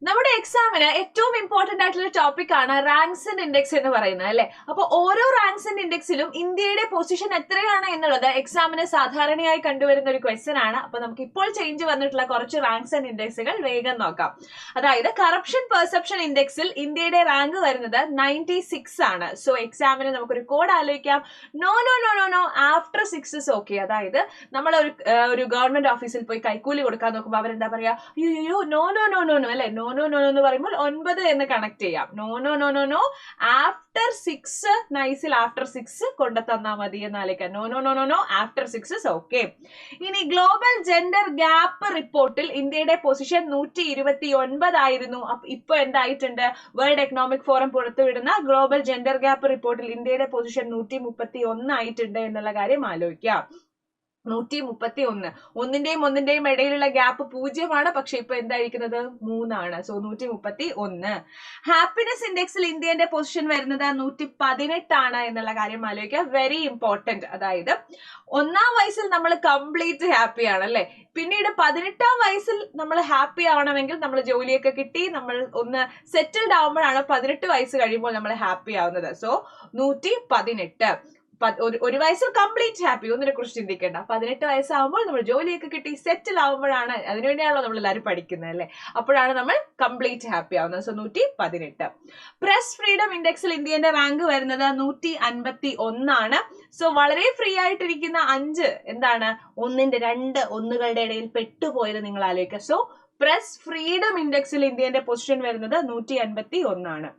നമ്മുടെ എക്സാമിന് ഏറ്റവും ഇമ്പോർട്ടന്റ് ആയിട്ടുള്ള ടോപ്പിക് ആണ് റാങ്ക്സ് ആൻഡ് ഇൻഡെക്സ് എന്ന് പറയുന്നത് അല്ലെ. അപ്പൊ ഓരോ റാങ്ക്സ് ആൻഡ് ഇൻഡെക്സിലും ഇന്ത്യയുടെ പൊസിഷൻ എത്രയാണ് എന്നുള്ളത് എക്സാമിന് സാധാരണയായി കണ്ടുവരുന്ന ഒരു ക്വസ്റ്റ്യൻ ആണ്. അപ്പൊ നമുക്ക് ഇപ്പോൾ ചേഞ്ച് വന്നിട്ടുള്ള കുറച്ച് റാങ്ക്സ് ആൻഡ് ഇൻഡെക്സുകൾ വേഗം നോക്കാം. അതായത് കറപ്ഷൻ പെർസെപ്ഷൻ ഇൻഡെക്സിൽ ഇന്ത്യയുടെ റാങ്ക് വരുന്നത് 96 ആണ്. സോ എക്സാമിന് നമുക്കൊരു കോഡ് ആലോചിക്കാം. No no no no no after 6 is okay. അതായത് നമ്മൾ ഒരു ഗവൺമെന്റ് ഓഫീസിൽ പോയി കൈക്കൂലി കൊടുക്കാൻ നോക്കുമ്പോൾ അവരെന്താ പറയാ, അയ്യോ no no no no no അല്ലെ. നോ നോ നോ എന്ന് പറയുമ്പോൾ 9 എന്ന് കണക്ട് ചെയ്യാം. No no no no no after 6 നൈസിൽ ആഫ്റ്റർ 6 കൊണ്ടു തന്നാ മതി എന്നാലേക്കാം. No no no no no after 6 is okay. ഇനി ഗ്ലോബൽ ജെൻഡർ ഗ്യാപ്പ് റിപ്പോർട്ടിൽ ഇന്ത്യയുടെ പൊസിഷൻ 129 ആയിരുന്നു. ഇപ്പൊ എന്തായിട്ടുണ്ട്? വേൾഡ് എക്കണോമിക് ഫോറം പുറത്തുവിടുന്ന ഗ്ലോബൽ ജെൻഡർ ഗ്യാപ്പ് റിപ്പോർട്ടിൽ ഇന്ത്യയുടെ പൊസിഷൻ 131 ആയിട്ടുണ്ട് എന്നുള്ള കാര്യം ആലോചിക്കാം. 131. ഒന്നിന്റെയും ഇടയിലുള്ള ഗ്യാപ്പ് 0 പക്ഷെ ഇപ്പൊ എന്തായിരിക്കുന്നത്? 3. സോ 131. ഹാപ്പിനെസ് ഇൻഡെക്സിൽ ഇന്ത്യന്റെ പൊസിഷൻ വരുന്നത് 118 എന്നുള്ള കാര്യം ആലോചിക്കുക. Very important. അതായത് 1ാം വയസ്സിൽ നമ്മൾ കംപ്ലീറ്റ് ഹാപ്പി ആണ് അല്ലെ. പിന്നീട് 18ാം വയസ്സിൽ നമ്മൾ ഹാപ്പി ആവണമെങ്കിൽ നമ്മൾ ജോലിയൊക്കെ കിട്ടി നമ്മൾ ഒന്ന് സെറ്റിൽഡ് ആവുമ്പോഴാണ് 18 വയസ്സ് കഴിയുമ്പോൾ നമ്മൾ ഹാപ്പി ആവുന്നത്. സോ 118. ഒരു വയസ്സിൽ കംപ്ലീറ്റ് ഹാപ്പി, ഒന്നിനെ കുറിച്ച് ചിന്തിക്കേണ്ട. 18 വയസ്സാകുമ്പോൾ നമ്മൾ ജോലിയൊക്കെ കിട്ടി സെറ്റിൽ ആവുമ്പോഴാണ്, അതിനുവേണ്ടിയാണല്ലോ നമ്മൾ എല്ലാവരും പഠിക്കുന്നത് അല്ലെ, അപ്പോഴാണ് നമ്മൾ കംപ്ലീറ്റ് ഹാപ്പി ആവുന്നത്. സോ 118. പ്രസ് ഫ്രീഡം ഇൻഡെക്സിൽ ഇന്ത്യന്റെ റാങ്ക് വരുന്നത് 151. സോ വളരെ ഫ്രീ ആയിട്ടിരിക്കുന്ന 5 എന്താണ് 2 ഒന്നുകളുടെ ഇടയിൽ പെട്ടുപോയത് നിങ്ങൾ ആലോചിക്കുക. സോ പ്രസ് ഫ്രീഡം ഇൻഡെക്സിൽ ഇന്ത്യന്റെ പൊസിഷൻ വരുന്നത് 151.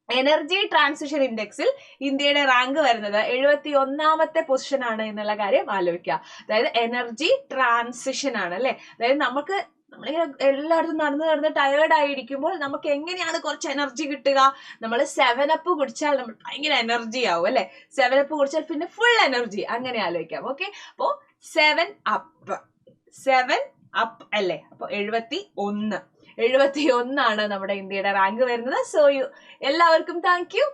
എനർജി ട്രാൻസിഷൻ ഇൻഡെക്സിൽ ഇന്ത്യയുടെ റാങ്ക് വരുന്നത് 71ാമത്തെ പൊസിഷൻ ആണ് എന്നുള്ള കാര്യം ആലോചിക്കുക. അതായത് എനർജി ട്രാൻസിഷൻ ആണ് അല്ലെ. അതായത് നമ്മളിങ്ങനെ എല്ലായിടത്തും നടന്ന് ടയേർഡ് ആയിരിക്കുമ്പോൾ നമുക്ക് എങ്ങനെയാണ് കുറച്ച് എനർജി കിട്ടുക? നമ്മൾ 7up കുടിച്ചാൽ നമ്മൾ ഭയങ്കര എനർജി ആവും അല്ലെ. 7up കുടിച്ചാൽ പിന്നെ ഫുൾ എനർജി, അങ്ങനെ ആലോചിക്കാം. ഓക്കെ, അപ്പോ 7 up അല്ലേ. അപ്പൊ 71 ആണ് നമ്മുടെ ഇന്ത്യയുടെ റാങ്ക് വരുന്നത്. സോ എല്ലാവർക്കും താങ്ക് യു.